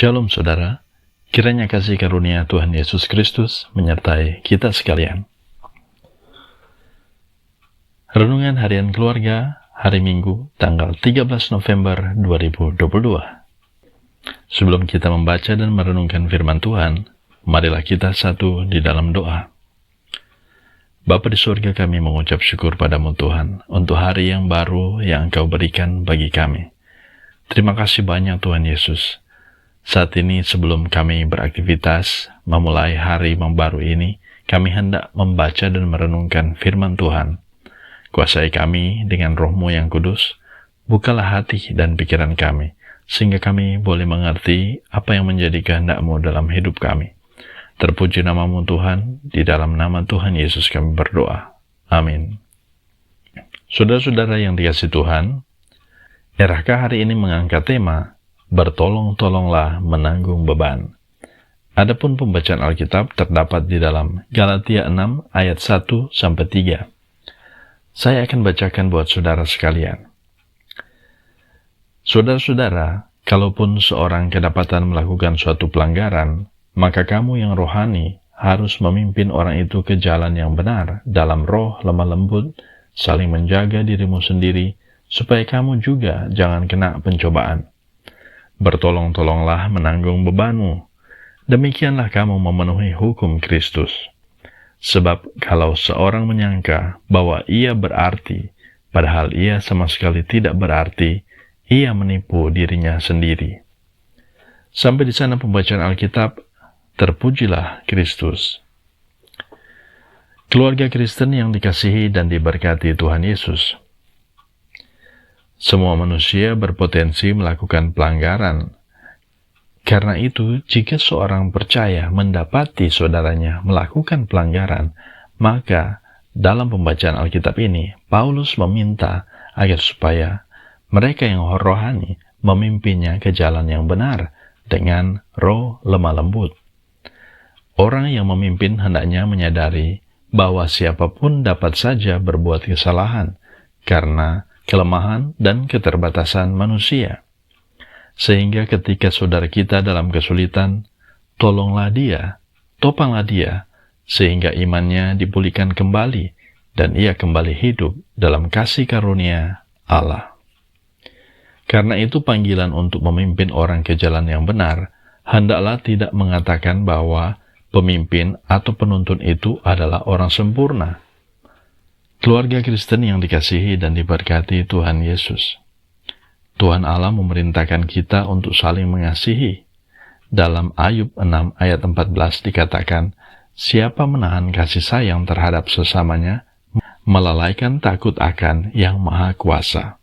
Shalom saudara, kiranya kasih karunia Tuhan Yesus Kristus menyertai kita sekalian. Renungan Harian Keluarga, hari Minggu, tanggal 13 November 2022. Sebelum kita membaca dan merenungkan firman Tuhan, marilah kita satu di dalam doa. Bapa di surga, kami mengucap syukur padamu Tuhan, untuk hari yang baru yang Engkau berikan bagi kami. Terima kasih banyak Tuhan Yesus. Saat ini sebelum kami beraktivitas memulai hari yang baru ini, kami hendak membaca dan merenungkan firman Tuhan. Kuasai kami dengan Roh-Mu yang kudus, bukalah hati dan pikiran kami, sehingga kami boleh mengerti apa yang menjadi kehendak-Mu dalam hidup kami. Terpuji nama-Mu Tuhan, di dalam nama Tuhan Yesus kami berdoa. Amin. Saudara-saudara yang dikasihi Tuhan, RHK hari ini mengangkat tema, bertolong-tolonglah menanggung beban. Adapun pembacaan Alkitab terdapat di dalam Galatia 6 ayat 1-3. Saya akan bacakan buat saudara sekalian. Saudara-saudara, kalaupun seorang kedapatan melakukan suatu pelanggaran, maka kamu yang rohani harus memimpin orang itu ke jalan yang benar dalam roh lemah lembut, saling menjaga dirimu sendiri, supaya kamu juga jangan kena pencobaan. Bertolong-tolonglah menanggung bebanmu. Demikianlah kamu memenuhi hukum Kristus. Sebab kalau seorang menyangka bahwa ia berarti, padahal ia sama sekali tidak berarti, ia menipu dirinya sendiri. Sampai di sana pembacaan Alkitab. Terpujilah Kristus. Keluarga Kristen yang dikasihi dan diberkati Tuhan Yesus. Semua manusia berpotensi melakukan pelanggaran. Karena itu, jika seorang percaya mendapati saudaranya melakukan pelanggaran, maka dalam pembacaan Alkitab ini, Paulus meminta agar supaya mereka yang rohani memimpinnya ke jalan yang benar dengan roh lemah lembut. Orang yang memimpin hendaknya menyadari bahwa siapapun dapat saja berbuat kesalahan karena kelemahan dan keterbatasan manusia. Sehingga ketika saudara kita dalam kesulitan, tolonglah dia, topanglah dia, sehingga imannya dipulihkan kembali dan ia kembali hidup dalam kasih karunia Allah. Karena itu panggilan untuk memimpin orang ke jalan yang benar, hendaklah tidak mengatakan bahwa pemimpin atau penuntun itu adalah orang sempurna. Keluarga Kristen yang dikasihi dan diberkati Tuhan Yesus. Tuhan Allah memerintahkan kita untuk saling mengasihi. Dalam Ayub 6 ayat 14 dikatakan, siapa menahan kasih sayang terhadap sesamanya, melalaikan takut akan Yang Maha Kuasa.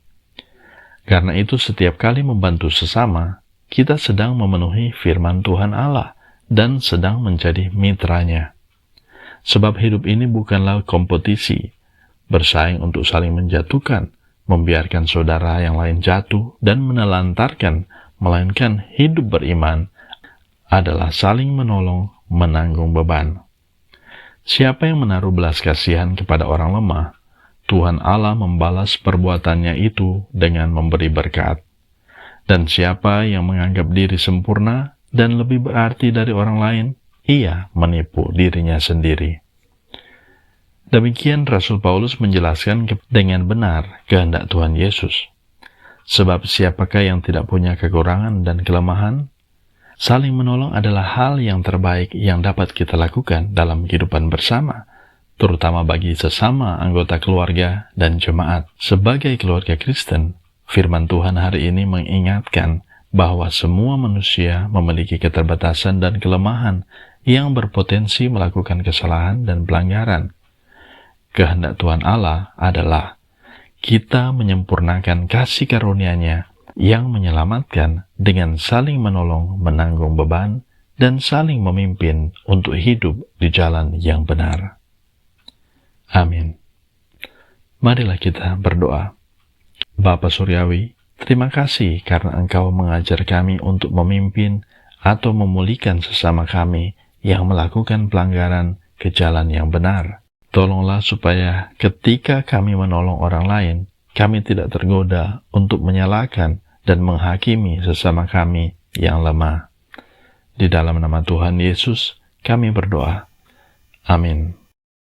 Karena itu setiap kali membantu sesama, kita sedang memenuhi firman Tuhan Allah, dan sedang menjadi mitranya. Sebab hidup ini bukanlah kompetisi, bersaing untuk saling menjatuhkan, membiarkan saudara yang lain jatuh dan menelantarkan, melainkan hidup beriman adalah saling menolong, menanggung beban. Siapa yang menaruh belas kasihan kepada orang lemah, Tuhan Allah membalas perbuatannya itu dengan memberi berkat. Dan siapa yang menganggap diri sempurna dan lebih berarti dari orang lain, ia menipu dirinya sendiri. Demikian Rasul Paulus menjelaskan dengan benar kehendak Tuhan Yesus. Sebab siapakah yang tidak punya kekurangan dan kelemahan? Saling menolong adalah hal yang terbaik yang dapat kita lakukan dalam kehidupan bersama, terutama bagi sesama anggota keluarga dan jemaat. Sebagai keluarga Kristen, firman Tuhan hari ini mengingatkan bahwa semua manusia memiliki keterbatasan dan kelemahan yang berpotensi melakukan kesalahan dan pelanggaran. Kehendak Tuhan Allah adalah kita menyempurnakan kasih karunia-Nya yang menyelamatkan dengan saling menolong menanggung beban dan saling memimpin untuk hidup di jalan yang benar. Amin. Marilah kita berdoa. Bapa Surgawi, terima kasih karena Engkau mengajar kami untuk memimpin atau memulihkan sesama kami yang melakukan pelanggaran ke jalan yang benar. Tolonglah supaya ketika kami menolong orang lain, kami tidak tergoda untuk menyalahkan dan menghakimi sesama kami yang lemah. Di dalam nama Tuhan Yesus, kami berdoa. Amin.